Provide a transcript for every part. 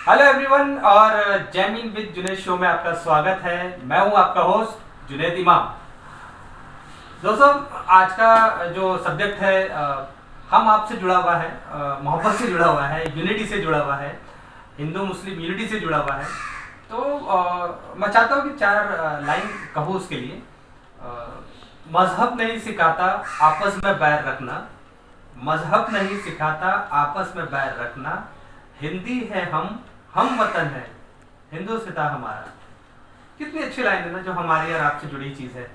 Hello everyone और Jaimin with Junaid show में आपका स्वागत है। मैं हूं आपका होस्ट जुनेद इमाम। दोस्तों, आज का जो सब्जेक्ट है हम आपसे जुड़ा हुआ है, मोहब्बत से जुड़ा हुआ है, यूनिटी से जुड़ा हुआ है, हिंदू मुस्लिम यूनिटी से जुड़ा हुआ है। तो मैं चाहता हूं कि चार लाइन कहूँ उसके लिए। मजहब नहीं सिखाता आपस में बैर रखना, मजहब नहीं सिखाता आपस में बैर रखना, हिंदी है हम वतन है, हिंदुस्तान हमारा। कितनी अच्छी लाइन है ना, जो हमारी और आपसे जुड़ी चीज़ है।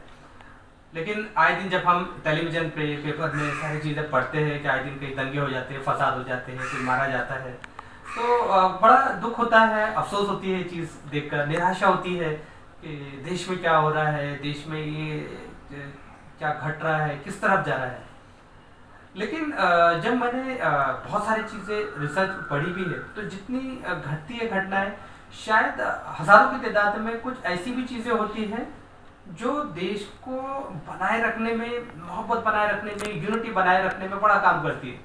लेकिन आए दिन जब हम टेलीविज़न पे पेपर में सारी चीज़ें पढ़ते हैं कि आए दिन कहीं दंगे हो जाते हैं, फसाद हो जाते हैं, कोई मारा जाता है, तो बड़ा दुख होता है, अफसोस होती है ये चीज़ देखकर, निराशा होती है कि देश में क्या हो रहा है, देश में ये क्या घट रहा है, किस तरफ जा रहा है। लेकिन जब मैंने बहुत सारी चीज़ें रिसर्च पढ़ी भी है, तो जितनी घटती है घटनाएं, शायद हज़ारों की तादाद में कुछ ऐसी भी चीज़ें होती हैं जो देश को बनाए रखने में, मोहब्बत बनाए रखने में, यूनिटी बनाए रखने में बड़ा काम करती है।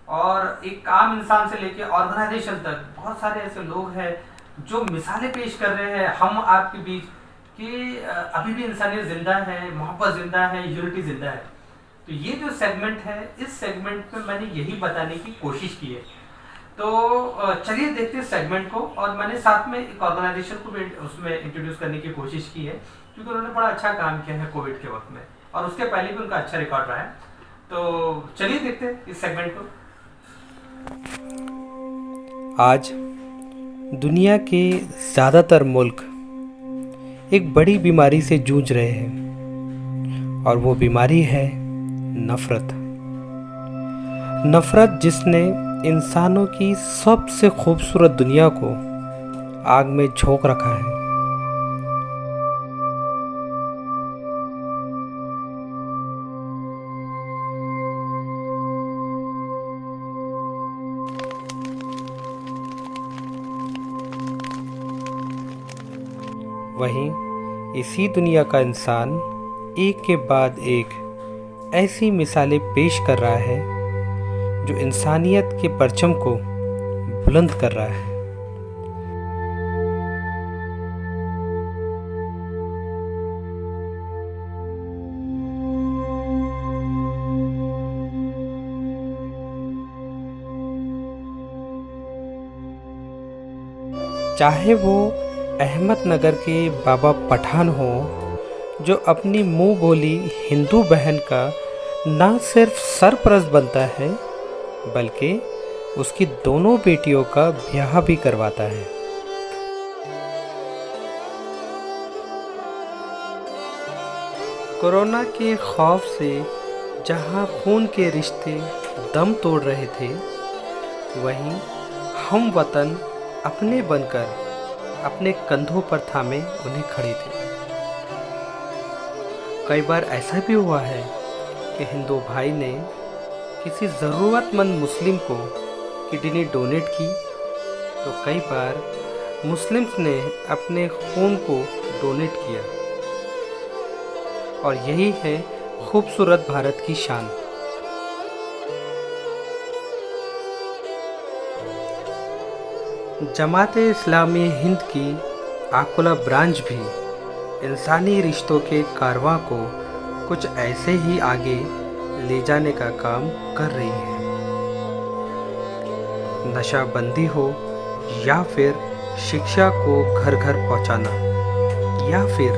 और एक आम इंसान से लेकर ऑर्गेनाइजेशन तक बहुत सारे ऐसे लोग हैं जो मिसालें पेश कर रहे हैं हम आपके बीच कि अभी भी इंसानियत ज़िंदा है, मोहब्बत ज़िंदा है, यूनिटी ज़िंदा है। तो ये जो सेगमेंट है, इस सेगमेंट में मैंने यही बताने की कोशिश की है। तो चलिए देखते हैं सेगमेंट को। और मैंने साथ में एक ऑर्गेनाइजेशन को भी उसमें इंट्रोड्यूस करने की कोशिश की है, क्योंकि उन्होंने बड़ा अच्छा काम किया है कोविड के वक्त में, और उसके पहले भी उनका अच्छा रिकॉर्ड रहा है। तो चलिए देखते हैं इस सेगमेंट को। आज दुनिया के ज़्यादातर मुल्क एक बड़ी बीमारी से जूझ रहे हैं, और वो बीमारी है नफ़रत। नफ़रत जिसने इंसानों की सबसे खूबसूरत दुनिया को आग में झोंक रखा है। वहीं इसी दुनिया का इंसान एक के बाद एक ऐसी मिसालें पेश कर रहा है जो इंसानियत के परचम को बुलंद कर रहा है। चाहे वो अहमदनगर के बाबा पठान हो, जो अपनी मुंह बोली हिंदू बहन का ना सिर्फ सरपरस्त बनता है, बल्कि उसकी दोनों बेटियों का ब्याह भी करवाता है। कोरोना के खौफ से जहां खून के रिश्ते दम तोड़ रहे थे, वहीं हम वतन अपने बनकर अपने कंधों पर थामे उन्हें खड़े थे। कई बार ऐसा भी हुआ है कि हिंदू भाई ने किसी ज़रूरतमंद मुस्लिम को किडनी डोनेट की, तो कई बार मुस्लिम्स ने अपने खून को डोनेट किया। और यही है खूबसूरत भारत की शान। जमाते इस्लामी हिंद की आकुला ब्रांच भी इंसानी रिश्तों के कारवां को कुछ ऐसे ही आगे ले जाने का काम कर रही है। नशाबंदी हो, या फिर शिक्षा को घर घर पहुंचाना, या फिर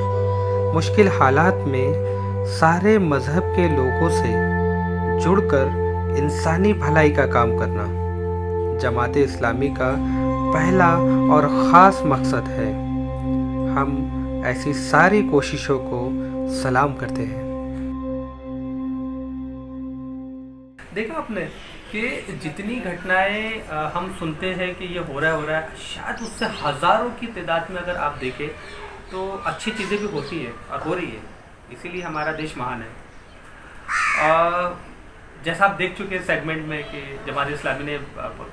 मुश्किल हालात में सारे मज़हब के लोगों से जुड़कर इंसानी भलाई का काम करना जमाते इस्लामी का पहला और ख़ास मकसद है। हम ऐसी सारी कोशिशों को सलाम करते हैं। देखा आपने कि जितनी घटनाएं हम सुनते हैं कि ये हो रहा है, शायद उससे हज़ारों की तादाद में अगर आप देखें तो अच्छी चीज़ें भी होती है और हो रही है। इसीलिए हमारा देश महान है। जैसा आप देख चुके हैं सेगमेंट में कि जमात इस्लामी ने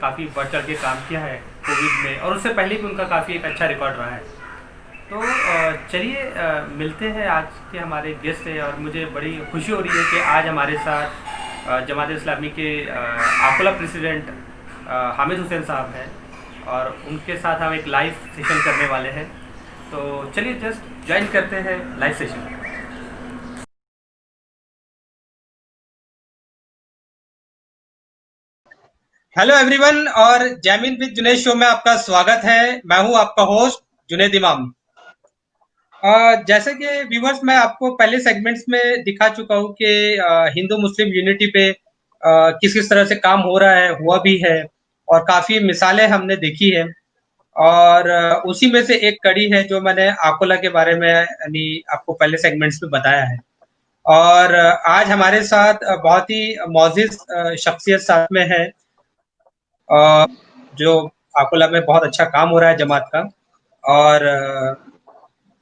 काफ़ी बढ़ चढ़ के काम किया है कोविड में, और उससे पहले भी उनका काफ़ी एक अच्छा रिकॉर्ड रहा है। तो चलिए मिलते हैं आज के हमारे गेस्ट से, और मुझे बड़ी खुशी हो रही है कि आज हमारे साथ जमात इस्लामी के आकुला प्रेसिडेंट हामिद हुसैन साहब हैं। और उनके साथ हम एक लाइव सेशन करने वाले हैं। तो चलिए जस्ट ज्वाइन करते हैं लाइव सेशन। हेलो एवरीवन, और जैमिन विद जुनैद शो में आपका स्वागत है। मैं हूं आपका होस्ट जुनैद इमाम। जैसे कि व्यूवर्स, मैं आपको पहले सेगमेंट्स में दिखा चुका हूं कि हिंदू मुस्लिम यूनिटी पे किस किस तरह से काम हो रहा है, हुआ भी है, और काफ़ी मिसालें हमने देखी है। और उसी में से एक कड़ी है जो मैंने आकोला के बारे में यानी आपको पहले सेगमेंट्स में बताया है। और आज हमारे साथ बहुत ही मोअज़्ज़िज़ शख्सियत साथ में है, जो आकोला में बहुत अच्छा काम हो रहा है जमात का। और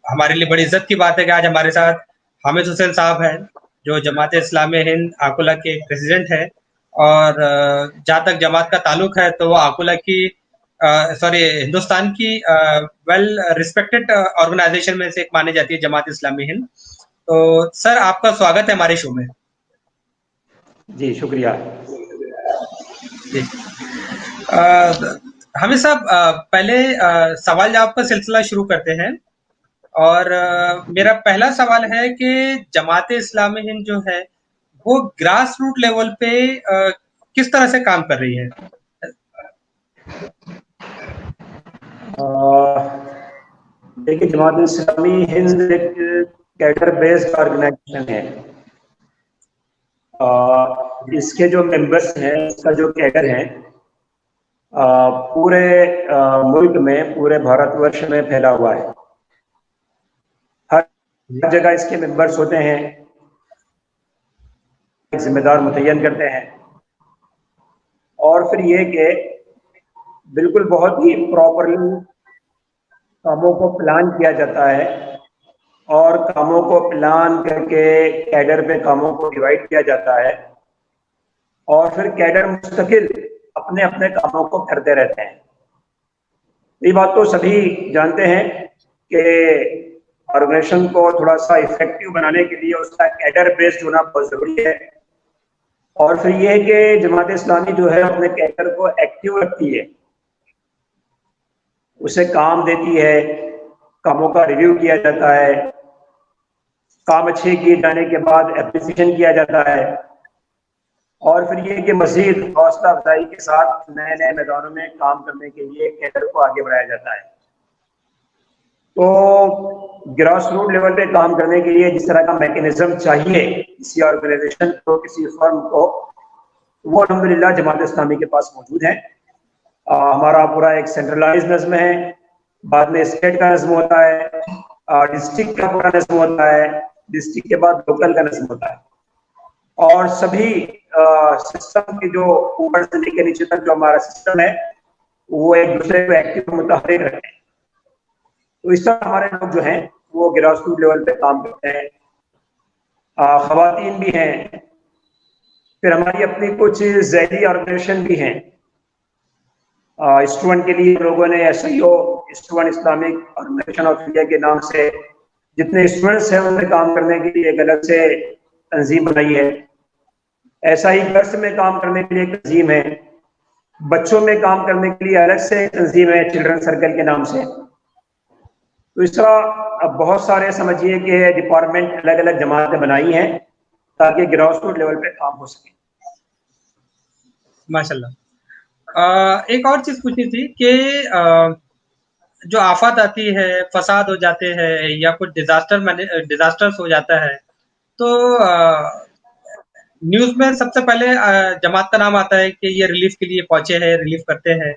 हमारे लिए बड़ी इज्जत की बात है कि आज हमारे साथ हामिद हुसैन साहब हैं, जो जमात इस्लामी हिंद आकोला के प्रेसिडेंट हैं। और जहाँ तक जमात का ताल्लुक है तो वो आकोला की हिंदुस्तान की वेल रिस्पेक्टेड ऑर्गेनाइजेशन में से एक मानी जाती है जमात इस्लामी हिंद। तो सर, आपका स्वागत है हमारे शो में। जी शुक्रिया। जी हामिद साहब, पहले सवाल जवाब का सिलसिला शुरू करते हैं। और मेरा पहला सवाल है कि जमात इस्लामी हिंद जो है वो ग्रास रूट लेवल पे किस तरह से काम कर रही है? देखिए, जमात इस्लामी हिंद एक कैडर बेस्ड ऑर्गेनाइजेशन है। इसके जो मेंबर्स हैं, इसका जो कैडर है पूरे मुल्क में, पूरे भारतवर्ष में फैला हुआ है। हर जगह इसके मेंबर्स होते हैं, जिम्मेदार मुतय्यन करते हैं, और फिर ये कि बिल्कुल बहुत ही प्रॉपरली कामों को प्लान किया जाता है, और कामों को प्लान करके कैडर पे कामों को डिवाइड किया जाता है, और फिर कैडर मुस्तकिल अपने अपने कामों को करते रहते हैं। ये बात तो सभी जानते हैं कि ऑर्गेनाइजेशन को थोड़ा सा इफेक्टिव बनाने के लिए उसका कैडर बेस्ड होना बहुत ज़रूरी है। और फिर ये है कि जमात इस्लामी जो है अपने कैडर को एक्टिव रखती है, उसे काम देती है, कामों का रिव्यू किया जाता है, काम अच्छे किए जाने के बाद एप्रिसिएशन किया जाता है, और फिर ये कि मज़ीद हौसला अफजाई के साथ नए नए मैदानों में काम करने के लिए कैडर को आगे बढ़ाया जाता है। तो ग्रास रूट लेवल पे काम करने के लिए जिस तरह का मैकेनिज्म चाहिए किसी ऑर्गेनाइजेशन को, किसी फर्म को, वो अल्हम्दुलिल्लाह जमात इस्लामी के पास मौजूद है। हमारा पूरा एक सेंट्रलाइज नज़्म है, बाद में स्टेट का नज़्म होता है, डिस्ट्रिक्ट का पूरा नज़्म होता है, डिस्ट्रिक्ट के बाद लोकल का नज़्म होता है, और सभी सिस्टम के जो ऊपर से लेकर नीचे तक जो हमारा सिस्टम है वो एक दूसरे को एक्टिव मुताबिक रखते हैं। तो इस तरह हमारे लोग जो हैं वो ग्रास रूट लेवल पे काम करते हैं। ख़वातीन भी हैं, फिर हमारी अपनी कुछ ज़ैली ऑर्गेनाइजेशन भी हैं। स्टूडेंट के लिए लोगों ने SIO, student Islamic organisation of India के नाम से जितने स्टूडेंट्स हैं उनमें काम करने के लिए एक अलग से तंजीम बनाई है। ऐसा ही गर्ल्स में काम करने के लिए एक तंजीम है, बच्चों में काम करने के लिए अलग से तंजीम है चिल्ड्रन सर्कल के नाम से। तो इस तरह अब बहुत सारे समझिए कि डिपार्टमेंट अलग अलग जमातें बनाई हैं ताकि ग्रास रूट लेवल पे काम हो सके। माशाल्लाह। एक और चीज़ पूछनी थी कि जो आफत आती है, फसाद हो जाते हैं, या कुछ डिजास्टर्स हो जाता है, तो न्यूज़ में सबसे पहले जमात का नाम आता है कि ये रिलीफ के लिए पहुंचे हैं, रिलीफ करते हैं।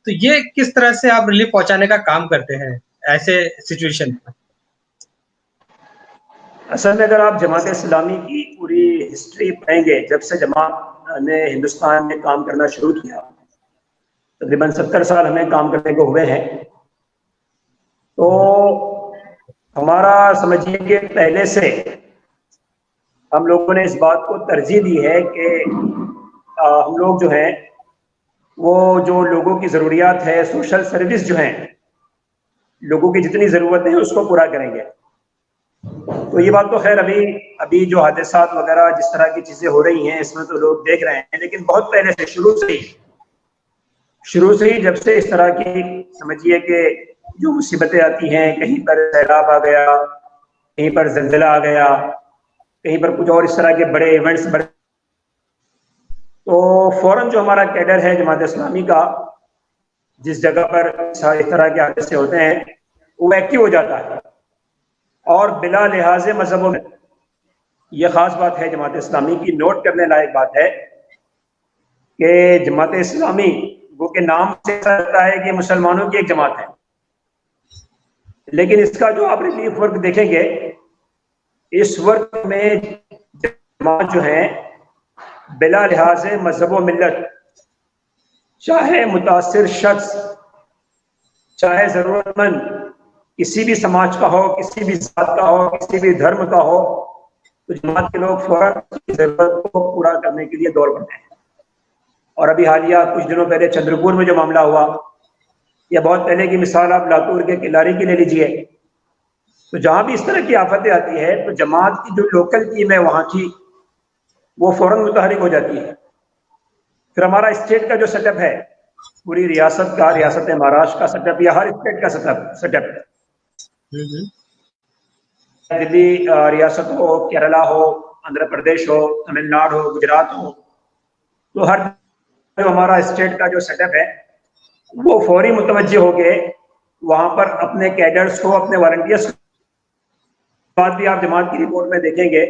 तो ये किस तरह से आप रिलीफ पहुंचाने का काम करते हैं ऐसे सिचुएशन में? असल में अगर आप जमात इस्लामी की पूरी हिस्ट्री पढ़ेंगे, जब से जमात ने हिंदुस्तान में काम करना शुरू किया, तकरीबन 70 साल हमें काम करने को हुए हैं। तो हमारा समझिए कि पहले से हम लोगों ने इस बात को तरजीह दी है कि हम लोग जो हैं वो जो लोगों की ज़रूरियात है, सोशल सर्विस जो हैं, लोगों की जितनी ज़रूरत है उसको पूरा करेंगे। तो ये बात तो खैर अभी जो हादसात वगैरह जिस तरह की चीज़ें हो रही हैं इसमें तो लोग देख रहे हैं, लेकिन बहुत पहले से शुरू से ही شروع سے ہی جب سے اس طرح کی سمجھیے کہ جو مصیبتیں آتی ہیں، کہیں پر سیلاب آ گیا، کہیں پر زلزلہ آ گیا، کہیں پر کچھ اور اس طرح کے بڑے ایونٹس تو فوراً جو ہمارا کیڈر ہے جماعت اسلامی کا، جس جگہ پر اس طرح کے حادثے ہوتے ہیں وہ ایکٹیو ہو جاتا ہے، اور بلا لحاظ مذہبوں میں یہ خاص بات ہے جماعت اسلامی کی، نوٹ کرنے لائق بات ہے کہ جماعت اسلامی وہ کے نام سے ایسا لگتا ہے کہ مسلمانوں کی ایک جماعت ہے، لیکن اس کا جو آپ ریلیف ورک دیکھیں گے، اس ورک میں جماعت جو ہے بلا لحاظ مذہب و ملت، چاہے متاثر شخص، چاہے ضرورت مند کسی بھی سماج کا ہو، کسی بھی ذات کا ہو، کسی بھی دھرم کا ہو، تو جماعت کے لوگ فوراً کی ضرورت کو پورا کرنے کے لیے دوڑ پڑتے ہیں۔ اور ابھی حالیہ کچھ دنوں پہلے چندرپور میں جو معاملہ ہوا، یا بہت پہلے کی مثال آپ لاتور کے کلاری کی لے لیجئے، تو جہاں بھی اس طرح کی آفتیں آتی ہے تو جماعت کی جو لوکل ٹیم ہے وہاں کی، وہ فوراً متحرک ہو جاتی ہے۔ پھر ہمارا اسٹیٹ کا جو سیٹ اپ ہے، پوری ریاست کا، ریاست مہاراشٹر کا سیٹ اپ یا ہر اسٹیٹ کا سیٹ اپ، دلی ریاست ہو، کیرلا ہو، آندھرا پردیش ہو، تمل ناڈو ہو، گجرات ہو، تو ہر جو ہمارا اسٹیٹ کا جو سیٹ اپ ہے وہ فوری متوجہ ہو کے وہاں پر اپنے کیڈرز کو، اپنے والنٹیئرز کو، بات بھی آپ جماعت کی رپورٹ میں دیکھیں گے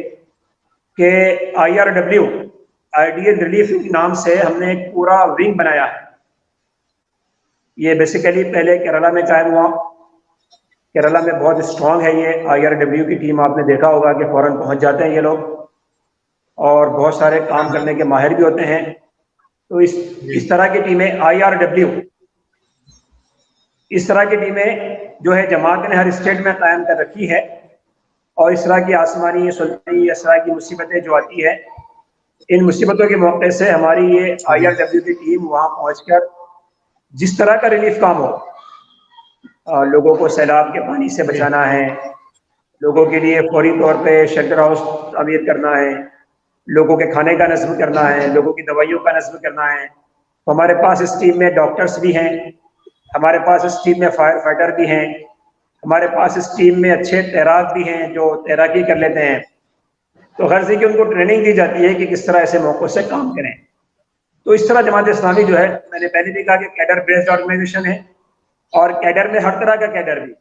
کہ IRW آئیڈیل ریلیف نام سے ہم نے ایک پورا ونگ بنایا ہے۔ یہ بیسیکلی پہلے کیرلا میں قائم ہوا، کیرلا میں بہت اسٹرانگ ہے یہ IRW کی ٹیم، آپ نے دیکھا ہوگا کہ فوراً پہنچ جاتے ہیں یہ لوگ، اور بہت سارے کام کرنے کے ماہر بھی ہوتے ہیں۔ تو اس طرح کی ٹیمیں IRW، اس طرح کی ٹیمیں جو ہے جماعت نے ہر اسٹیٹ میں قائم کر رکھی ہے، اور اس طرح کی آسمانی، سلطانی، اس طرح کی مصیبتیں جو آتی ہے، ان مصیبتوں کے موقع سے ہماری یہ IRW کی ٹیم وہاں پہنچ کر جس طرح کا ریلیف کام ہو، لوگوں کو سیلاب کے پانی سے بچانا ہے، لوگوں کے لیے فوری طور پہ شیلٹر ہاؤس تعمیر کرنا ہے، لوگوں کے کھانے کا نظم کرنا ہے، لوگوں کی دوائیوں کا نظم کرنا ہے، تو ہمارے پاس اس ٹیم میں ڈاکٹرز بھی ہیں، ہمارے پاس اس ٹیم میں فائر فائٹر بھی ہیں، ہمارے پاس اس ٹیم میں اچھے تیراک بھی ہیں جو تیراکی کر لیتے ہیں۔ تو غرض ہے کہ ان کو ٹریننگ دی جاتی ہے کہ کس طرح ایسے موقعوں سے کام کریں۔ تو اس طرح جماعت اسلامی جو ہے، میں نے پہلے بھی کہا کہ کیڈر بیسڈ آرگنائزیشن ہے، اور کیڈر میں ہر طرح کا کیڈر بھی،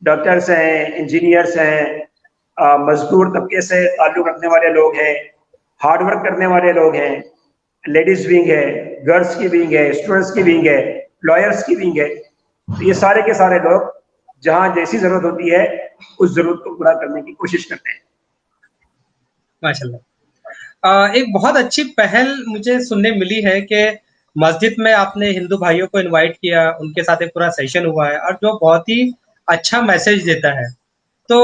ڈاکٹرز ہیں، انجینئرز ہیں، مزدور طبقے سے تعلق رکھنے والے لوگ ہیں، ہارڈ ورک کرنے والے لوگ ہیں، لیڈیز ونگ ہے، گرلس کی ونگ ہے، اسٹوڈنٹس کی ونگ ہے، لائرس کی ونگ ہے، تو یہ سارے کے سارے لوگ جہاں جیسی ضرورت ہوتی ہے اس ضرورت کو پورا کرنے کی کوشش کرتے ہیں۔ ماشاء اللہ، ایک بہت اچھی پہل مجھے سننے ملی ہے کہ مسجد میں آپ نے ہندو بھائیوں کو انوائٹ کیا، ان کے ساتھ ایک پورا سیشن ہوا ہے، اور جو بہت ہی اچھا میسج دیتا ہے، تو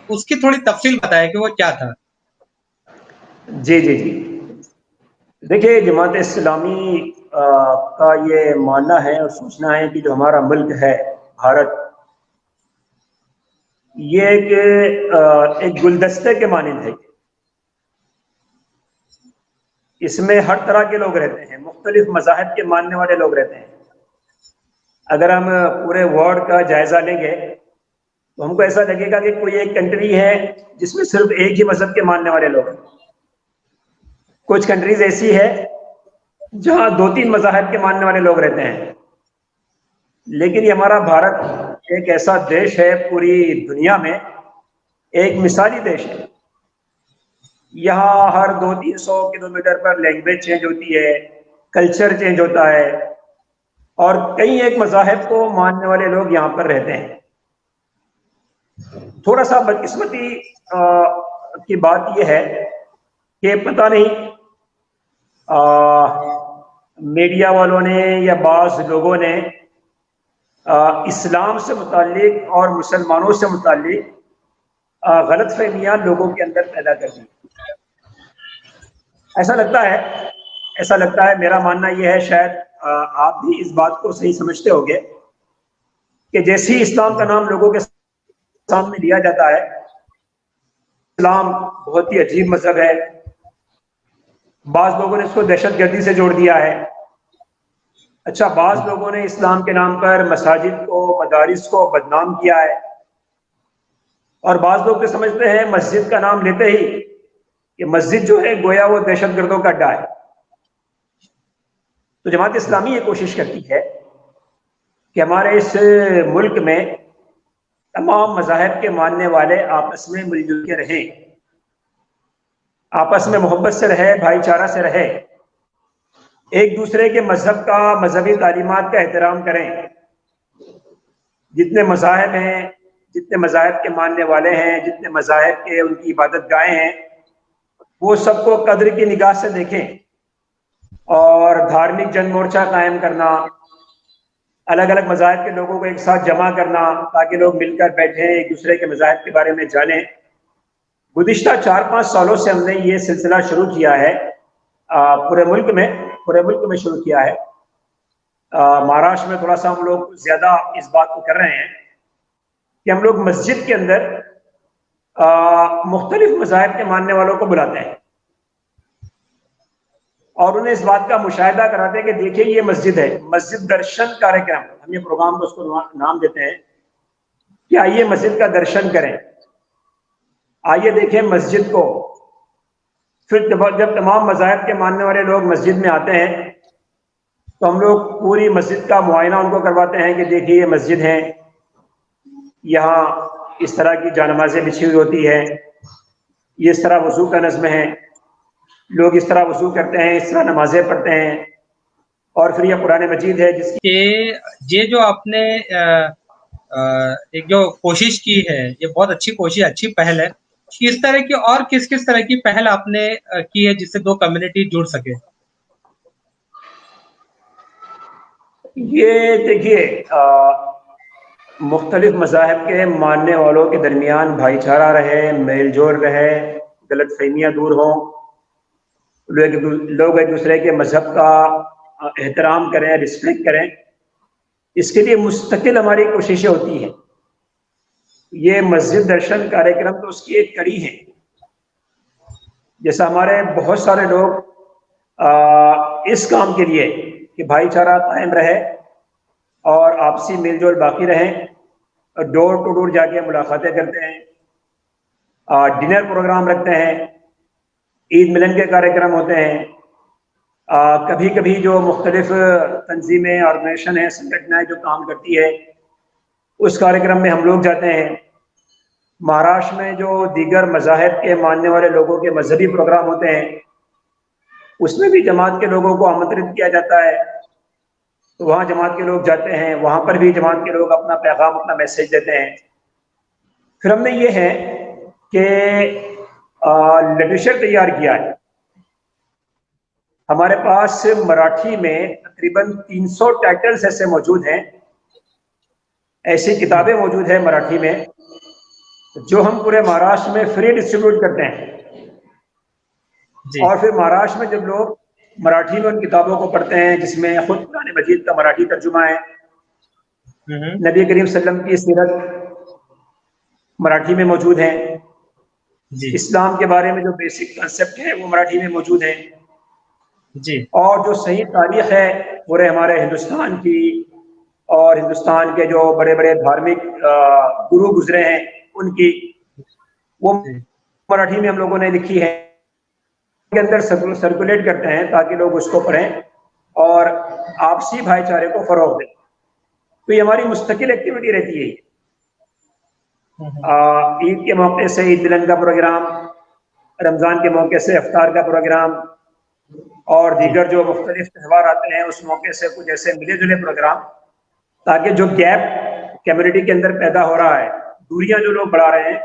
اس کی تھوڑی تفصیل بتائیں کہ وہ کیا تھا۔ جی جی جی، دیکھیے جماعت اسلامی کا یہ ماننا ہے اور سوچنا ہے کہ جو ہمارا ملک ہے بھارت، یہ ایک گلدستے کے مانند ہے۔ اس میں ہر طرح کے لوگ رہتے ہیں، مختلف مذاہب کے ماننے والے لوگ رہتے ہیں۔ اگر ہم پورے ورلڈ کا جائزہ لیں گے تو ہم کو ایسا لگے گا کہ کوئی ایک کنٹری ہے جس میں صرف ایک ہی مذہب کے ماننے والے لوگ ہیں۔ کچھ کنٹریز ایسی ہے جہاں 2-3 مذاہب کے ماننے والے لوگ رہتے ہیں، لیکن یہ ہمارا بھارت ایک ایسا دیش ہے، پوری دنیا میں ایک مثالی دیش ہے۔ یہاں ہر 200-300 کلومیٹر پر لینگویج چینج ہوتی ہے، کلچر چینج ہوتا ہے، اور کئی ایک مذاہب کو ماننے والے لوگ یہاں پر رہتے ہیں۔ تھوڑا سا بدقسمتی کی بات یہ ہے کہ پتہ نہیں میڈیا والوں نے یا بعض لوگوں نے اسلام سے متعلق اور مسلمانوں سے متعلق غلط فہمیاں لوگوں کے اندر پیدا کر دی۔ ایسا لگتا ہے، میرا ماننا یہ ہے، شاید آپ بھی اس بات کو صحیح سمجھتے ہوگے، کہ جیسے ہی اسلام کا نام لوگوں کے سامنے لیا جاتا ہے، اسلام بہت ہی عجیب مذہب ہے، بعض لوگوں نے اس کو دہشت گردی سے جوڑ دیا ہے، अच्छा, बाज लोगों ने इस्लाम के नाम पर मसाजिद को, मदारिस को बदनाम किया है, और बाज लोग तो समझते हैं मस्जिद का नाम लेते ही कि मस्जिद जो है गोया वो दहशतगर्दों का अड्डा है। तो जमात इस्लामी ये कोशिश करती है कि हमारे इस मुल्क में तमाम मज़ाहिब के मानने वाले आपस में मिलजुल के रहें, आपस में मोहब्बत से रहे, भाईचारा से रहे, एक दूसरे के मजहब का, मजहबी तालीमात का एहतराम करें। जितने मज़ाहिब हैं, जितने मज़ाहिब के मानने वाले हैं, जितने मज़ाहिब के उनकी इबादत गाहें हैं, वो सबको कद्र की निगाह से देखें, और धार्मिक जन मोर्चा कायम करना, अलग अलग मज़ाहिब के लोगों को एक साथ जमा करना ताकि लोग मिलकर बैठें, एक दूसरे के मज़ाहिब के बारे में जानें। गुज़िश्ता 4-5 सालों से हमने ये सिलसिला शुरू किया है, पूरे मुल्क में शुरू किया है। महाराष्ट्र में थोड़ा सा हम लोग ज़्यादा इस बात को कर रहे हैं कि हम लोग मस्जिद के अंदर मुख्तलिफ मज़ाहिब के मानने वालों को बुलाते हैं और उन्हें इस बात का मुशाहिदा कराते हैं कि देखिए ये मस्जिद है, मस्जिद दर्शन कार्यक्रम, हम ये प्रोग्राम को उसको नाम देते हैं कि आइए मस्जिद का दर्शन करें, आइए देखें मस्जिद को। फिर जब तमाम मज़ाहिब के मानने वाले लोग मस्जिद में आते हैं तो हम लोग पूरी मस्जिद का मुआयना उनको करवाते हैं कि देखिए ये मस्जिद है, यहाँ इस तरह की जानमाज़ें बिछी हुई होती है, ये इस तरह वज़ू का नज़्म है, लोग इस तरह वज़ू करते हैं, इस तरह नमाजें पढ़ते हैं, और फिर ये कुरान मजीद है जिसकी ये जो आपने एक जो कोशिश की है, ये बहुत अच्छी कोशिश, अच्छी पहल है। किस तरह की और किस तरह की पहल आपने की है जिससे दो कम्युनिटी जुड़ सके? ये देखिए, मुख्तलिफ मज़ाहिब के मानने वालों के दरमियान भाईचारा रहे, मेल जोल रहे, गलत फहमियाँ दूर हों, लोग एक दूसरे के मज़हब का एहतराम करें, रिस्पेक्ट करें, इसके लिए मुस्तकिल हमारी कोशिशें होती हैं। ये मस्जिद दर्शन कार्यक्रम तो उसकी एक कड़ी है। जैसा हमारे बहुत सारे लोग इस काम के लिए कि भाईचारा कायम रहे और आपसी मेलजोल बाकी रहे, डोर टू डोर जाके मुलाकातें करते हैं, डिनर प्रोग्राम रखते हैं, ईद मिलन के कार्यक्रम होते हैं, कभी कभी जो मुख्तलिफ तंजीमें, ऑर्गेनाइजेशन है, संगठनाएं जो काम करती है, उस कार्यक्रम में हम लोग जाते हैं। महाराष्ट्र में जो दीगर मज़ाहिब के मानने वाले लोगों के मजहबी प्रोग्राम होते हैं, उसमें भी जमात के लोगों को आमंत्रित किया जाता है, तो वहाँ जमात के लोग जाते हैं, वहाँ पर भी जमात के लोग अपना पैगाम, अपना मैसेज देते हैं। फिर हमने ये है कि लिटरेचर तैयार किया है। हमारे पास मराठी में तकरीबन 300 टाइटल्स ऐसे मौजूद हैं, ऐसी किताबें मौजूद हैं मराठी में, जो हम पूरे महाराष्ट्र में फ्री डिस्ट्रीब्यूट करते हैं। और फिर महाराष्ट्र में जब लोग मराठी में उन किताबों को पढ़ते हैं, जिसमें खुद कुरान मजीद का मराठी तर्जुमा है, नबी करीम सल्लल्लाहु अलैहि वसल्लम की सीरत मराठी में मौजूद है, इस्लाम के बारे में जो बेसिक कंसेप्ट है वो मराठी में मौजूद है जी, और जो सही तारीख है पूरे हमारे हिंदुस्तान की, और हिंदुस्तान के जो बड़े बड़े धार्मिक गुरु गुजरे हैं उनकी, वो मराठी में हम लोगों ने लिखी है, के अंदर सर्कुलेट करते हैं ताकि लोग उसको पढ़ें और आपसी भाईचारे को फरोग दें। तो ये हमारी मुस्तकिल एक्टिविटी रहती है। ईद के मौके से ईद मिलन का प्रोग्राम, रमज़ान के मौके से इफ्तार का प्रोग्राम, और दीगर जो मुख्तलिफ त्यौहार आते हैं उस मौके से कुछ ऐसे मिले जुले प्रोग्राम, ताकि जो गैप कम्युनिटी के अंदर पैदा हो रहा है, दूरियां जो लोग बढ़ा रहे हैं,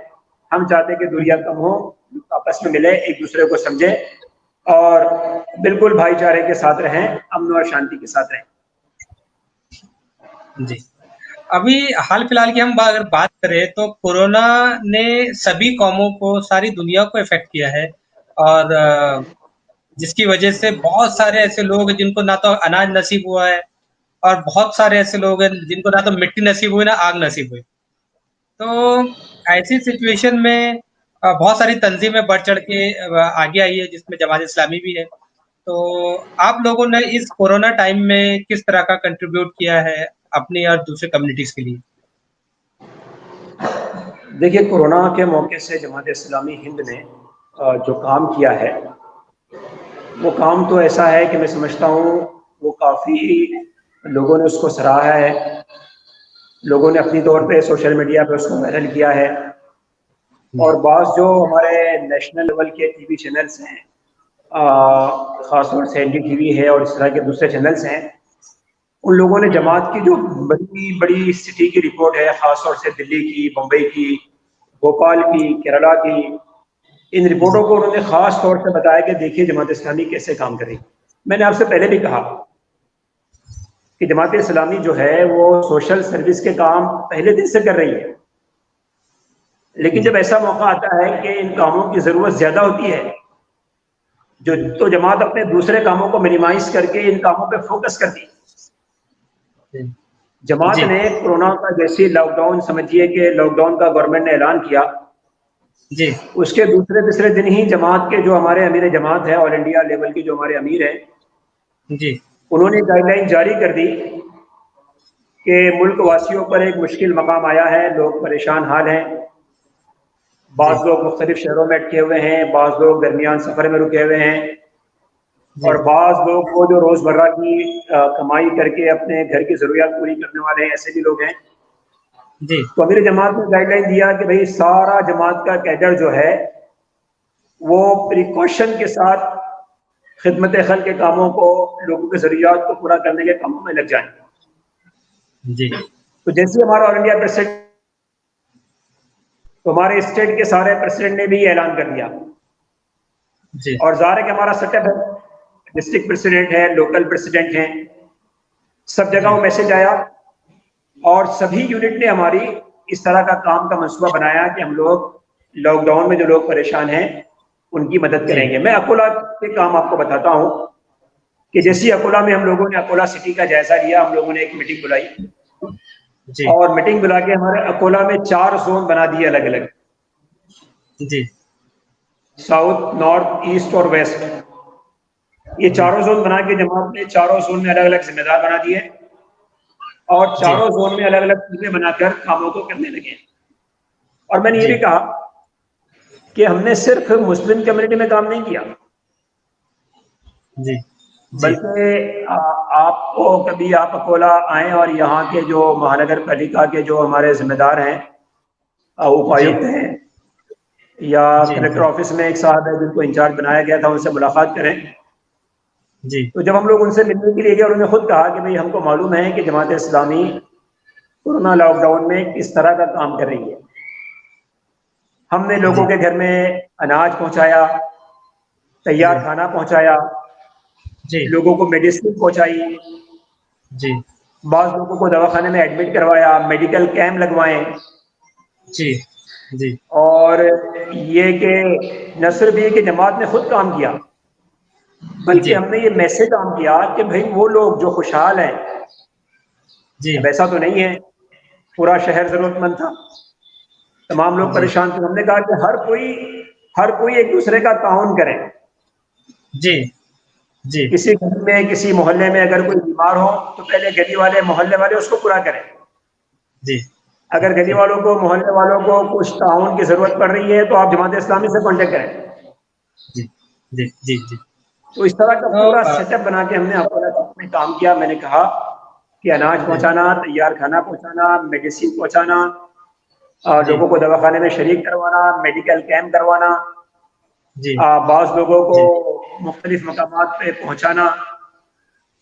हम चाहते हैं कि दूरियां कम हो, आपस में मिले, एक दूसरे को समझें और बिल्कुल भाईचारे के साथ रहें, अमन और शांति के साथ रहें। जी, अभी हाल फिलहाल की हम अगर बात करें तो कोरोना ने सभी कौमों को, सारी दुनिया को इफेक्ट किया है, और जिसकी वजह से बहुत सारे ऐसे लोग हैं जिनको ना तो अनाज नसीब हुआ है, और बहुत सारे ऐसे लोग हैं जिनको ना तो मिट्टी नसीब हुई ना आग नसीब हुई। तो ऐसी सिचुएशन में बहुत सारी तंजीमें बढ़ चढ़ के आगे आई है, जिसमें जमात इस्लामी भी है। तो आप लोगों ने इस कोरोना टाइम में किस तरह का कंट्रीब्यूट किया है अपनी और दूसरे कम्युनिटीज के लिए? देखिए, कोरोना के मौके से जमात इस्लामी हिंद ने जो काम किया है, वो काम तो ऐसा है कि मैं समझता हूँ वो काफ़ी लोगों ने उसको सराहा है। लोगों ने अपनी तौर पे सोशल मीडिया पे उसको वायरल किया है, और बाज़ जो हमारे नेशनल लेवल के टीवी चैनल्स हैं, ख़ास तौर से NDTV है और इस तरह के दूसरे चैनल्स हैं, उन लोगों ने जमात की जो बड़ी बड़ी सिटी की रिपोर्ट है, ख़ास तौर से दिल्ली की, बम्बई की, भोपाल की, केरला की, इन रिपोर्टों को उन्होंने ख़ास तौर से बताया कि देखिए जमात इस्लामी कैसे काम करेगी। मैंने आपसे पहले भी कहा कि जमात इस्लामी जो है वो सोशल सर्विस के काम पहले दिन से कर रही है, लेकिन जब ऐसा मौका आता है कि इन कामों की ज़रूरत ज़्यादा होती है, जो तो जमात अपने दूसरे कामों को मिनिमाइज करके इन कामों पे फोकस करती है। जमात जी। ने कोरोना का जैसे लॉकडाउन, समझिए कि लॉकडाउन का गवर्नमेंट ने ऐलान किया, जी उसके दूसरे तीसरे दिन ही जमात के जो हमारे अमीर जमात है, ऑल इंडिया लेवल की जो हमारे अमीर हैं, जी उन्होंने गाइडलाइन जारी कर दी कि मुल्क वासियों पर एक मुश्किल मकाम आया है, लोग परेशान हाल हैं। बाज़ लोग मुख्तलिफ शहरों में अटके हुए हैं, बाज़ लोग दरमियान सफ़र में रुके हुए हैं, और बाज़ लोग वो जो रोज़मर्रा की कमाई करके अपने घर की ज़रूरियात पूरी करने वाले हैं, ऐसे भी लोग हैं। जी तो अमीर जमात ने गाइडलाइन दिया कि भाई सारा जमात का कैडर जो है वो प्रिकॉशन के साथ खिदमत खल के कामों को, लोगों की ज़रूरियात को पूरा करने के कामों में लग जाए। जी तो जैसे हमारा ऑल इंडिया प्रेसिडेंट, तो हमारे स्टेट के सारे प्रेसिडेंट ने भी ऐलान कर दिया, जी और ज़ाहिर है कि हमारा सेटअप है, डिस्ट्रिक्ट प्रेसिडेंट है, लोकल प्रेसिडेंट हैं, सब जगह वो मैसेज आया, और सभी यूनिट ने हमारी इस तरह का काम का मंसूबा बनाया कि हम लोग लॉकडाउन में जो लोग परेशान हैं उनकी मदद करेंगे। मैं अकोला के काम आपको बताता हूँ कि जैसे अकोला में हम लोगों ने अकोला सिटी का जायजा लिया, हम लोगों ने एक मीटिंग बुलाई, जी और मीटिंग बुला के हमारे अकोला में 4 जोन बना दिए अलग अलग, जी साउथ, नॉर्थ, ईस्ट और वेस्ट। ये चारों जोन बना के जमात ने चारों जोन में अलग अलग जिम्मेदार बना दिए, और चारों जोन में अलग अलग टीमें बनाकर कामों को करने लगे। और मैंने ये भी कहा कि हमने सिर्फ मुस्लिम कम्युनिटी में काम नहीं किया, जी बल्कि आपको कभी आप अकोला आए और यहाँ के जो महानगर पालिका के जो हमारे जिम्मेदार हैं, उपायुक्त हैं, या कलेक्टर ऑफिस में एक साहब है जिनको इंचार्ज बनाया गया था, उनसे मुलाकात करें। जी तो जब हम लोग उनसे मिलने के लिए गए, उन्होंने खुद कहा कि भाई हमको मालूम है कि जमात इस्लामी कोरोना लॉकडाउन में किस तरह का काम कर रही है। हमने लोगों के घर में अनाज पहुंचाया, तैयार खाना पहुंचाया, जी लोगों को मेडिसिन पहुंचाई, जी बाज़ लोगों को दवाखाने में एडमिट करवाया, मेडिकल कैंप लगवाए, जी जी और ये कि न सिर्फ ये कि जमात ने खुद काम किया, बल्कि हमने ये मैसेज काम किया कि भाई वो लोग जो खुशहाल हैं, जी वैसा तो नहीं है, पूरा शहर जरूरतमंद था, तमाम लोग परेशान थे। हमने कहा कि हर कोई एक दूसरे का ताउन करे। जी जी किसी घर में, किसी मोहल्ले में अगर कोई बीमार हो तो पहले गली वाले, मोहल्ले वाले उसको पूरा करें। जी अगर गली वालों को, मोहल्ले वालों को कुछ ताउन की जरूरत पड़ रही है तो आप जमात इस्लामी से कांटेक्ट करें। जी जी जी जी तो इस तरह का तो पूरा सेटअप बना के हमने अकोला में काम किया। मैंने कहा कि अनाज पहुंचाना, तैयार खाना पहुंचाना, मेडिसिन पहुंचाना, लोगों को दवाखाने में शरीक करवाना, मेडिकल कैंप करवाना, जी बाज़ लोगों को मुख्तलिफ मकामात पे पहुंचाना,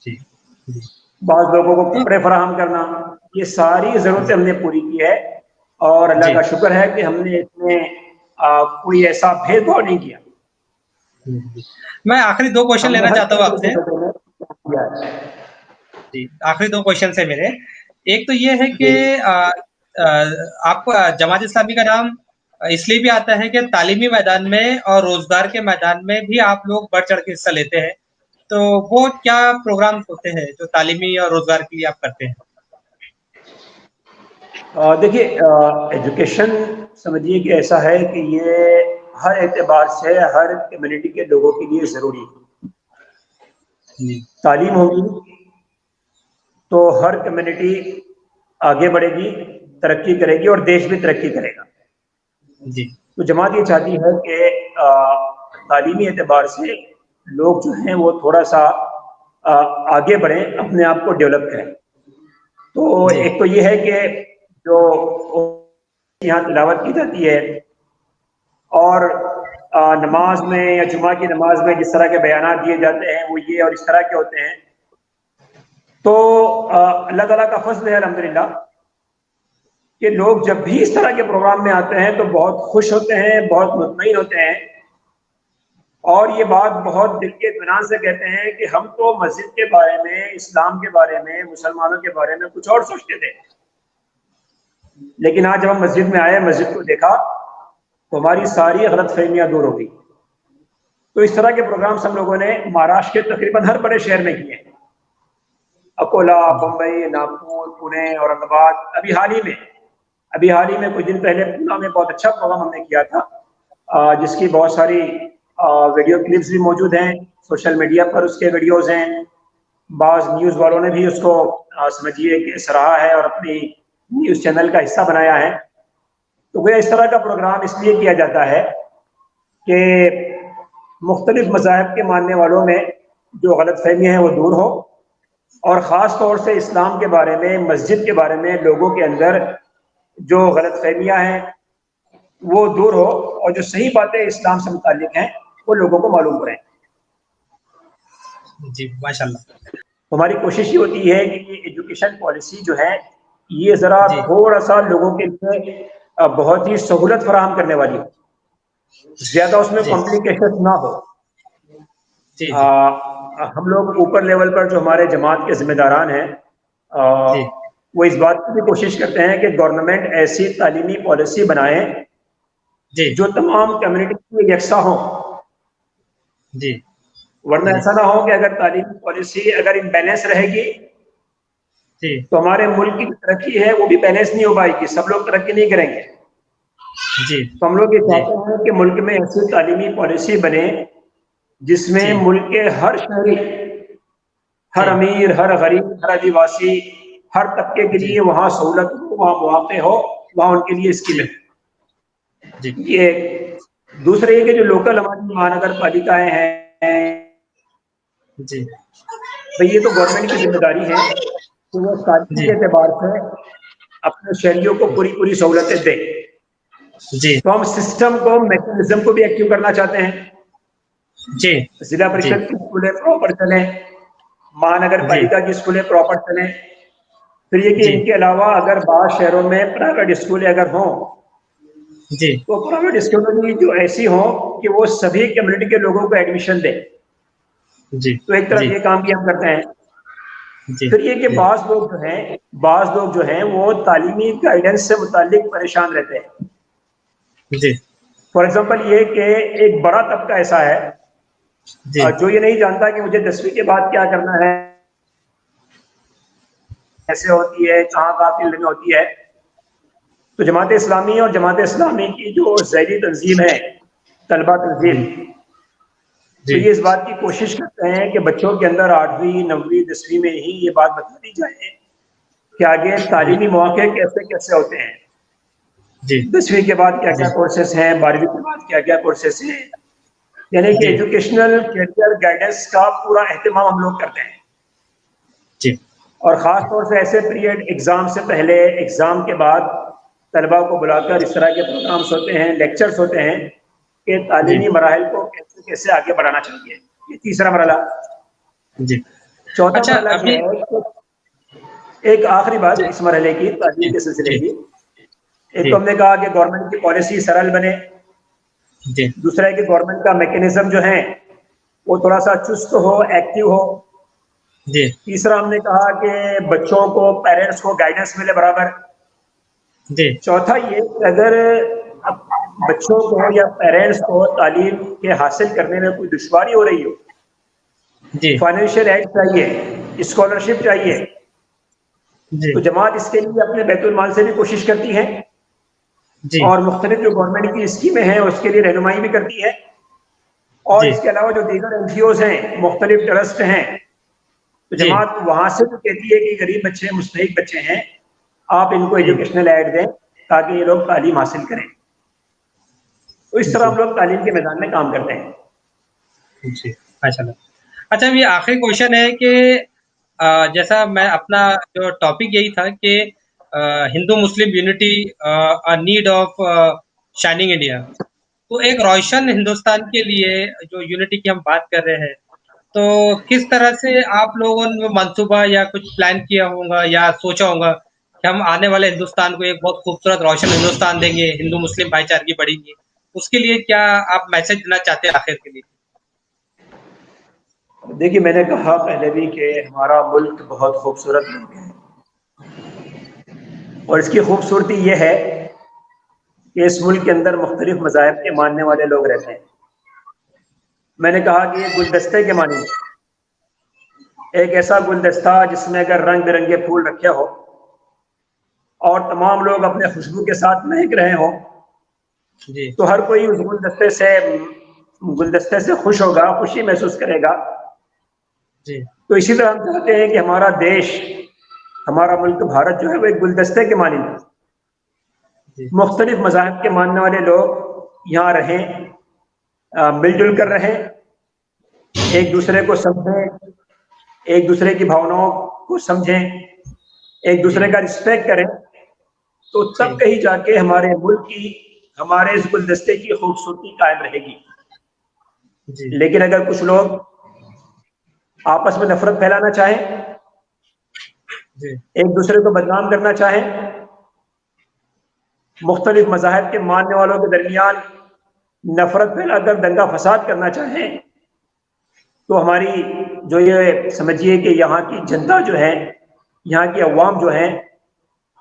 जी जी बाज़ लोगों को कपड़े फराहम करना, ये सारी ज़रूरतें हमने पूरी की है। और अल्लाह का शुक्र है कि हमने इसमें कोई ऐसा भेदभाव नहीं किया। मैं आखिरी 2 क्वेश्चन लेना चाहता हूँ आपसे। किया है। जी, आखिरी 2 क्वेश्चन है मेरे। एक तो ये है कि आपको जमात इस्लामी का नाम इसलिए भी आता है कि तालीमी मैदान में और रोजगार के मैदान में भी आप लोग बढ़ चढ़ के हिस्सा लेते हैं। तो वो क्या प्रोग्राम्स होते हैं जो तालीमी और रोजगार के लिए आप करते हैं? देखिए, एजुकेशन समझिए कि ऐसा है कि ये हर एतबार से हर कम्युनिटी के लोगों के लिए ज़रूरी है। جی تعلیم ہوگی تو ہر کمیونٹی آگے بڑھے گی، ترقی کرے گی اور دیش بھی ترقی کرے گا۔ جی تو جماعت یہ چاہتی ہے کہ تعلیمی اعتبار سے لوگ جو ہیں وہ تھوڑا سا آگے بڑھیں، اپنے آپ کو ڈیولپ کریں۔ تو جی ایک تو یہ ہے کہ جو یہاں تلاوت کی جاتی ہے اور نماز میں یا جمعہ کی نماز میں جس طرح کے بیانات دیے جاتے ہیں وہ یہ اور اس طرح کے ہوتے ہیں، تو اللہ تعالیٰ کا فضل ہے الحمدللہ کہ لوگ جب بھی اس طرح کے پروگرام میں آتے ہیں تو بہت خوش ہوتے ہیں، بہت مطمئن ہوتے ہیں، اور یہ بات بہت دل کے اطمینان سے کہتے ہیں کہ ہم تو مسجد کے بارے میں، اسلام کے بارے میں، مسلمانوں کے بارے میں کچھ اور سوچتے تھے، لیکن آج جب ہم مسجد میں آئے، مسجد کو دیکھا تو ہماری ساری غلط فہمیاں دور ہو گئی۔ تو اس طرح کے پروگرامز ہم لوگوں نے مہاراشٹر کے تقریباً ہر بڑے شہر میں کیے ہیں، اکولا، بمبئی، ناگپور، پونے، اورنگ آباد۔ ابھی حال ہی میں کچھ دن پہلے پونا میں بہت اچھا پروگرام ہم نے کیا تھا، جس کی بہت ساری ویڈیو کلپس بھی موجود ہیں سوشل میڈیا پر، اس کے ویڈیوز ہیں، بعض نیوز والوں نے بھی اس کو سمجھیے کہ سراہا ہے اور اپنی نیوز چینل کا حصہ بنایا ہے۔ تو گویا اس طرح کا پروگرام اس لیے کیا جاتا ہے کہ مختلف مذاہب کے ماننے والوں میں جو غلط فہمیاں ہیں وہ دور ہو، اور خاص طور سے اسلام کے بارے میں، مسجد کے بارے میں لوگوں کے اندر جو غلط فہمیاں ہیں وہ دور ہو، اور جو صحیح باتیں اسلام سے متعلق ہیں وہ لوگوں کو معلوم پڑیں۔ جی ماشاء اللہ۔ ہماری کوشش یہ ہوتی ہے کہ یہ ایجوکیشن پالیسی جو ہے یہ ذرا جی تھوڑا سا لوگوں کے لیے بہت ہی سہولت فراہم کرنے والی ہو، زیادہ اس میں جی کمپلیکیشن نہ ہو۔ جی جی ہم لوگ اوپر لیول پر جو ہمارے جماعت کے ذمہ داران ہیں جی وہ اس بات کی بھی کوشش کرتے ہیں کہ گورنمنٹ ایسی تعلیمی پالیسی بنائے جی جو تمام کمیونٹی میں یکساں ہوں، جی ورنہ جی ایسا نہ ہو کہ اگر تعلیمی پالیسی اگر امبیلنس رہے گی جی تو ہمارے ملک کی ترقی ہے وہ بھی بیلنس نہیں ہو پائے گی، سب لوگ ترقی نہیں کریں گے۔ جی تو ہم لوگ یہ جی چاہتے ہیں کہ ملک میں ایسی تعلیمی پالیسی بنے جس میں جی ملک کے ہر شہری، ہر جی امیر، ہر غریب، ہر آدیواسی، ہر طبقے کے جی لیے وہاں سہولت ہو، وہاں مواقع ہو، وہاں ان کے لیے اسکیمیں۔ جی جی یہ ایک۔ دوسرے یہ کہ جو لوکل ہماری مہانگر پالیکائیں ہیں، جی بھئی یہ تو گورنمنٹ کی ذمہ داری ہے کہ وہ تعلیم جی کے اعتبار سے اپنے شہریوں کو پوری سہولتیں دے۔ جی تو ہم سسٹم کو، میکینزم کو بھی ایکٹیو کرنا چاہتے ہیں۔ جی ضلع جی پریشد کی اسکولیں پراپر چلیں، مہانگر جی پالیکا کی اسکولیں پراپر چلیں۔ پھر یہ کہ جی ان کے علاوہ اگر بعض شہروں میں پرائیویٹ اسکولیں اگر ہوں جی تو پرائیویٹ اسکولوں کی جو ایسی ہوں کہ وہ سبھی کمیونٹی کے لوگوں کو ایڈمیشن دیں۔ جی تو ایک طرف جی یہ کام بھی ہم کرتے ہیں۔ جی پھر یہ کہ بعض لوگ جو ہیں وہ تعلیمی گائیڈنس سے متعلق پریشان رہتے ہیں۔ جی فار ایگزامپل یہ کہ ایک بڑا طبقہ ایسا ہے جی جو یہ نہیں جانتا کہ مجھے 10ویں کے بعد کیا کرنا ہے، کیسے ہوتی ہے، کہاں فیلڈ میں ہوتی ہے۔ تو جماعت اسلامی اور جماعت اسلامی کی جو ذیلی تنظیم ہے، طلبہ تنظیم، تو جی یہ اس بات کی کوشش کرتے ہیں کہ بچوں کے اندر 8ویں، 9ویں، 10ویں میں ہی یہ بات بتا دی جائے کہ آگے تعلیمی مواقع کیسے کیسے ہوتے ہیں، جی 10ویں کے بعد کیا جی کیا کورسز ہیں، 12ویں کے بعد کیا کیا کورسز ہیں، یعنی کہ جی ایجوکیشنل کیریئر گائیڈنس کا پورا اہتمام ہم لوگ کرتے ہیں۔ جی اور خاص طور سے ایسے پیریڈ، ایگزام سے پہلے، ایگزام کے بعد طلباء کو بلا کر اس طرح کے پروگرامس ہوتے ہیں، لیکچرز ہوتے ہیں کہ جی تعلیمی مراحل کو کیسے کیسے آگے بڑھانا چاہیے۔ یہ تیسرا مرحلہ۔ جی چوتھا اچھا مرحلہ ابھی یہ ہے کہ ایک آخری بات اس مرحلے کی، تعلیم جی کے سلسلے جی کی، ایک جی تو ہم نے کہا کہ گورنمنٹ کی پالیسی سرل بنے، جی دوسرا ہے کہ گورنمنٹ کا میکینزم جو ہے وہ تھوڑا سا چست ہو، ایکٹیو ہو، جی تیسرا ہم نے کہا کہ بچوں کو، پیرنٹس کو گائیڈنس ملے برابر، جی چوتھا یہ کہ اگر بچوں کو یا پیرنٹس کو تعلیم کے حاصل کرنے میں کوئی دشواری ہو رہی ہو، جی فائنینشیل ایڈ چاہیے، اسکالرشپ چاہیے، جی تو جماعت اس کے لیے اپنے بیت المال سے بھی کوشش کرتی ہے، جی اور مختلف جو گورنمنٹ کی اسکیمیں ہیں اس کے لیے رہنمائی بھی کرتی ہے، اور جی اس کے علاوہ جو دیگر NGOs ہیں، مختلف ٹرسٹ ہیں، तो جی जमात वहां से भी कहती है कि गरीब बच्चे मुस्तहिक बच्चे हैं, आप इनको جی एजुकेशनल ऐड दें ताकि ये लोग तालीम हासिल करें। तो इस तरह جی हम लोग तालीम के मैदान में काम करते हैं। جی ماشاء اللہ. اچھا اب یہ آخری کوشچن ہے کہ جیسا میں اپنا جو ٹاپک یہی تھا کہ Hindu Muslim unity need of shining India. تو ایک روشن ہندوستان کے لیے جو یونٹی کی ہم بات کر رہے ہیں تو کس طرح سے آپ لوگوں نے منصوبہ یا کچھ پلان کیا ہوگا یا سوچا ہوگا کہ ہم آنے والے ہندوستان کو ایک بہت خوبصورت روشن ہندوستان دیں گے, ہندو مسلم بھائی چارگی بڑھیں گی, اس کے لیے کیا آپ میسج دینا چاہتے ہیں آخر کے لیے؟ دیکھیے میں نے کہا پہلے بھی کہ ہمارا ملک بہت خوبصورت ملک ہے اور اس کی خوبصورتی یہ ہے کہ اس ملک کے اندر مختلف مذاہب کے ماننے والے لوگ رہتے ہیں. میں نے کہا کہ یہ گلدستے کے مانند ایک ایسا گلدستہ جس میں اگر رنگ برنگے پھول رکھے ہو اور تمام لوگ اپنے خوشبو کے ساتھ مہک رہے ہوں جی تو ہر کوئی اس گلدستے سے خوش ہوگا, خوشی محسوس کرے گا. جی تو اسی طرح ہم چاہتے ہیں کہ ہمارا دیش, ہمارا ملک بھارت جو ہے وہ ایک گلدستے کے مانند ہے. جی مختلف مذاہب کے ماننے والے لوگ یہاں رہیں, مل جل کر رہیں, ایک دوسرے کو سمجھیں, ایک دوسرے کی بھاوناؤں کو سمجھیں, ایک دوسرے کا رسپیکٹ کریں, تو تب کہیں جا کے ہمارے ملک کی, ہمارے اس گلدستے کی خوبصورتی قائم رہے گی. جی لیکن اگر کچھ لوگ آپس میں نفرت پھیلانا چاہیں, جی ایک دوسرے کو بدنام کرنا چاہیں, مختلف مذاہب کے ماننے والوں کے درمیان نفرت پھیلا کر دنگا فساد کرنا چاہیں, تو ہماری جو یہ سمجھیے کہ یہاں کی جنتا جو ہے, یہاں کی عوام جو ہیں,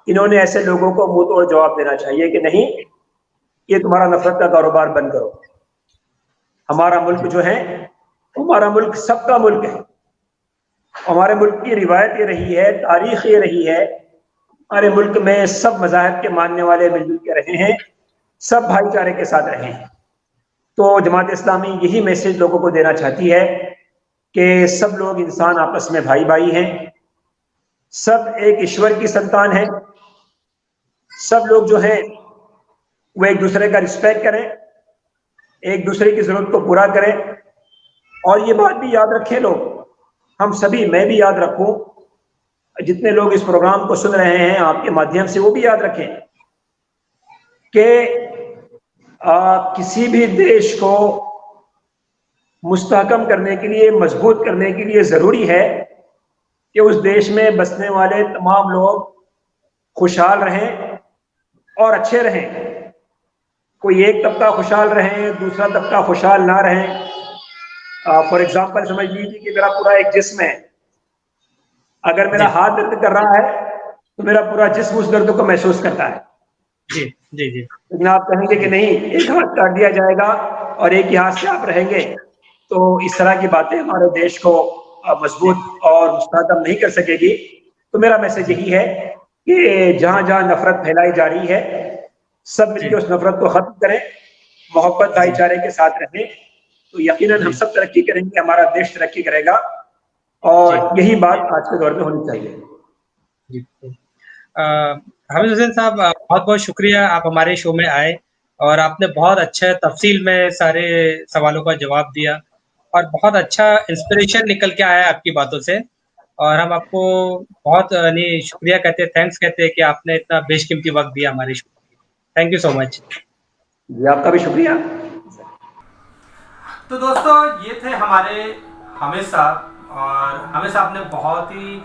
انہوں نے ایسے لوگوں کو منہ توڑ جواب دینا چاہیے کہ نہیں, یہ تمہارا نفرت کا کاروبار بند کرو. ہمارا ملک جو ہے, ہمارا ملک سب کا ملک ہے. ہمارے ملک کی روایت یہ رہی ہے, تاریخ یہ رہی ہے, ہمارے ملک میں سب مذاہب کے ماننے والے مل جل کے رہے ہیں, سب بھائی چارے کے ساتھ رہے ہیں. تو جماعت اسلامی یہی میسج لوگوں کو دینا چاہتی ہے کہ سب لوگ انسان آپس میں بھائی بھائی ہیں, سب ایک ایشور کی سنتان ہیں, سب لوگ جو ہیں وہ ایک دوسرے کا رسپیکٹ کریں, ایک دوسرے کی ضرورت کو پورا کریں. اور یہ بات بھی یاد رکھیں لوگ, ہم سبھی, میں بھی یاد رکھوں, جتنے لوگ اس پروگرام کو سن رہے ہیں آپ کے مادھیم سے, وہ بھی یاد رکھیں کہ کسی بھی دیش کو مستحکم کرنے کے لیے, مضبوط کرنے کے لیے ضروری ہے کہ اس دیش میں بسنے والے تمام لوگ خوشحال رہیں اور اچھے رہیں. کوئی ایک طبقہ خوشحال رہیں, دوسرا طبقہ خوشحال نہ رہیں. فار ایگزامپل سمجھ لیجیے کہ میرا پورا ایک جسم ہے, اگر میرا جی ہاتھ درد کر رہا ہے تو میرا پورا جسم اس درد کو محسوس کرتا ہے. جی جی جی لیکن آپ کہیں گے کہ نہیں, ایک ہاتھ کاٹ دیا جائے گا اور ایک ہی ہاتھ سے آپ رہیں گے, تو اس طرح کی باتیں ہمارے دیش کو مضبوط اور مستحکم نہیں کر سکے گی. تو میرا میسج یہی ہے کہ جہاں جہاں نفرت پھیلائی جا رہی ہے, سب مل جی کے اس نفرت کو ختم کریں, محبت بھائی چارے کے ساتھ رہیں, تو یقیناً ہم جی سب ترقی کریں گے, ہمارا دیش ترقی کرے گا. اور جی یہی بات آج کے دور میں ہونی چاہیے. جی حامد حسین صاحب بہت بہت شکریہ, آپ ہمارے شو میں آئے اور آپ نے بہت اچھا تفصیل میں سارے سوالوں کا جواب دیا اور بہت اچھا انسپریشن نکل کے آیا آپ کی باتوں سے. اور ہم آپ کو بہت شکریہ کہتے ہیں, تھینکس کہتے ہیں کہ آپ نے اتنا بیش قیمتی وقت دیا ہمارے شو کے لیے. تھینک یو سو مچ. جی آپ کا بھی شکریہ. تو دوستو یہ تھے ہمارے حامد صاحب, اور حامد صاحب نے بہت ہی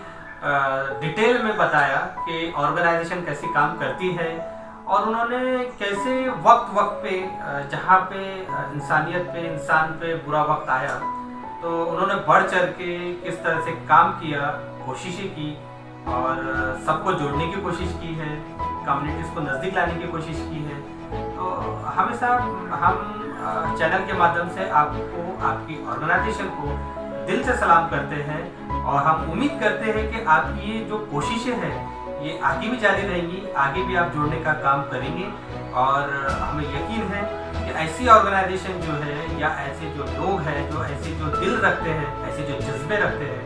ڈیٹیل میں بتایا کہ آرگنائزیشن کیسے کام کرتی ہے, اور انہوں نے کیسے وقت پہ جہاں پہ انسانیت پہ, انسان پہ برا وقت آیا تو انہوں نے بڑھ چڑھ کے کس طرح سے کام کیا, کوششیں کی اور سب کو جوڑنے کی کوشش کی ہے, کمیونٹیز کو نزدیک لانے کی کوشش کی ہے. تو حامد صاحب, ہم چینل کے مادھیم سے آپ کو, آپ کی آرگنائزیشن کو دل سے سلام کرتے ہیں, اور ہم امید کرتے ہیں کہ آپ کی یہ جو کوششیں ہیں یہ آگے بھی جاری رہیں گی, آگے بھی آپ جوڑنے کا کام کریں گے. اور ہمیں یقین ہے کہ ایسی آرگنائزیشن جو ہے, یا ایسے جو لوگ ہیں جو ایسے جو دل رکھتے ہیں, ایسے جو جذبے رکھتے ہیں,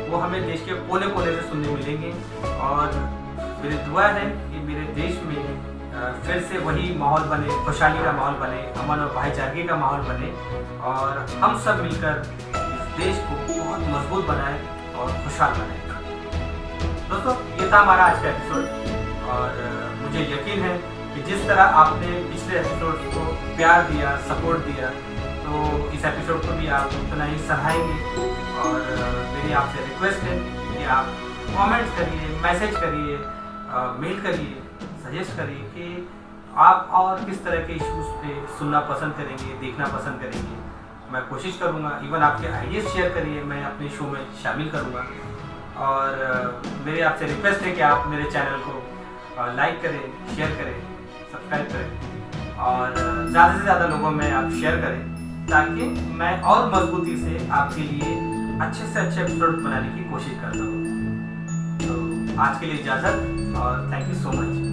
वो हमें देश के कोने कोने से सुनने मिलेंगे। और मेरी दुआ है कि मेरे देश में फिर से वही माहौल बने, खुशहाली का माहौल बने, अमन और भाईचारे का माहौल बने, और हम सब मिलकर इस देश को बहुत मजबूत बनाएं और खुशहाल बनाएं। दोस्तों, ये था हमारा आज का एपिसोड, और मुझे यकीन है कि जिस तरह आपने पिछले एपिसोड को प्यार दिया, सपोर्ट दिया, तो इस एपिसोड को भी आप उतना ही सराहेंगे। और मेरी आपसे रिक्वेस्ट है कि आप कमेंट्स करिए, मैसेज करिए, मेल करिए, सजेस्ट करिए कि आप और किस तरह के इश्यूज पे सुनना पसंद करेंगे, देखना पसंद करेंगे। मैं कोशिश करूँगा, इवन आपके आइडियाज शेयर करिए, मैं अपने शो में शामिल करूँगा। और मेरी आपसे रिक्वेस्ट है कि आप मेरे चैनल को लाइक करें, शेयर करें, सब्सक्राइब करें, और ज़्यादा से ज़्यादा लोगों में आप शेयर करें, ताकि मैं और मजबूती से आपके लिए अच्छे से अच्छे एपिसोड बनाने की कोशिश करता हूँ। तो आज के लिए इजाज़त, और थैंक यू सो मच।